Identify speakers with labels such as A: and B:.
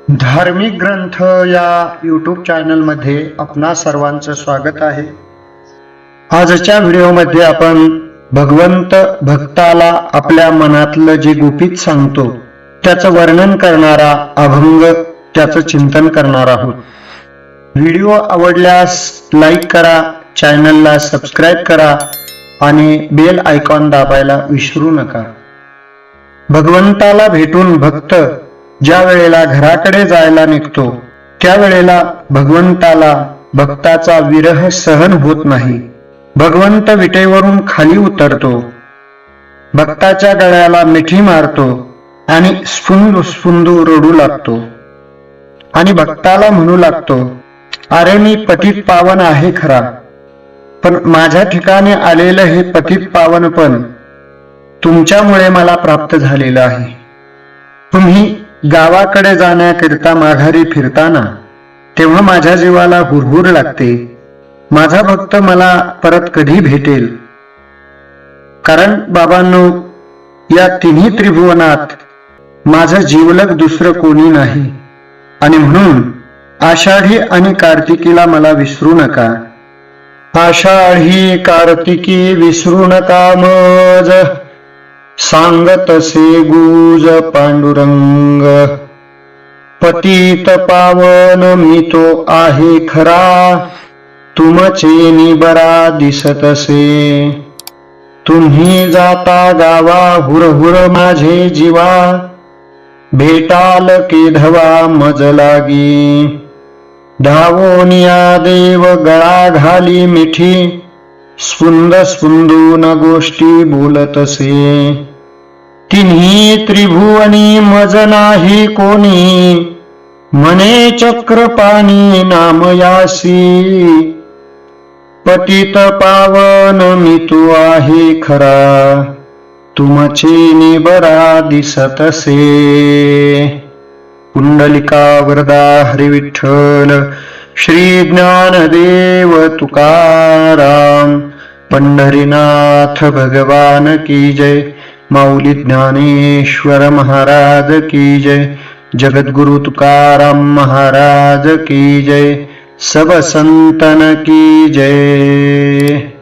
A: धार्मिक ग्रंथ या यूट्यूब चॅनलमध्ये आपणा सर्वांचं स्वागत आहे। आजच्या व्हिडिओमध्ये आपण भगवंत भक्ताला आपल्या मनातलं जे गुपित सांगतो त्याचं वर्णन करणारा अभंग त्याचं चिंतन करणार आहोत। व्हिडिओ आवडल्यास लाईक करा, चॅनलला सबस्क्राइब करा आणि बेल आयकॉन दाबायला विसरू नका। भगवंताला भेटून भक्त ज्या वेळेला घराकडे जायला निघतो त्यावेळेला भगवंताला भक्ताचा विरह सहन होत नाही। भगवंत विटेवरून खाली उतरतो, भक्ताच्या गळ्याला मिठी मारतो आणि स्फुंदू स्फुंदू रडू लागतो आणि भक्ताला म्हणू लागतो, अरे मी पतित पावन आहे खरा, पण माझ्या ठिकाणी आलेलं हे पतित पावन पण तुमच्यामुळे मला प्राप्त झालेलं आहे। तुम्ही गावाकडे जाण्याकरिता माघारी फिरताना तेव्हा माझ्या जीवाला हुरहुर लागते, माझा भक्त मला परत कधी भेटेल। कारण बाबांनो, या तिन्ही त्रिभुवनात माझं जीवलग दुसरं कोणी नाही आणि म्हणून आषाढी आणि कार्तिकीला मला विसरू नका। आषाढी कार्तिकी विसरू नका मज, सांगतसे गुज पांडुरंग। पतित पावन मी तो आहे खरा, तुमचे निबरा दिसतसे। तुम्ही जाता गावा हुरहुर माझे जीवा, भेटाल केधवा मज लागी। धावोनिया देव गळा घाली मिठी, स्फुंद स्फुंदून गोष्टी बोलतसे। तिन्ही त्रिभुवनी मज नाही कोणी, म्हणे चक्रपाणी नामयासी। पतित पावन मी तो आहे खरा, तुमचे निबरा दिसतसे। पुंडलिका वरदा हरी विठ्ठल, श्री ज्ञानदेव तुकाराम। पंढरीनाथ भगवान की जय, माऊली ज्ञानेश्वर महाराज की जय, जगद्गुरु तुकाराम महाराज की जय, सब संतन की जय।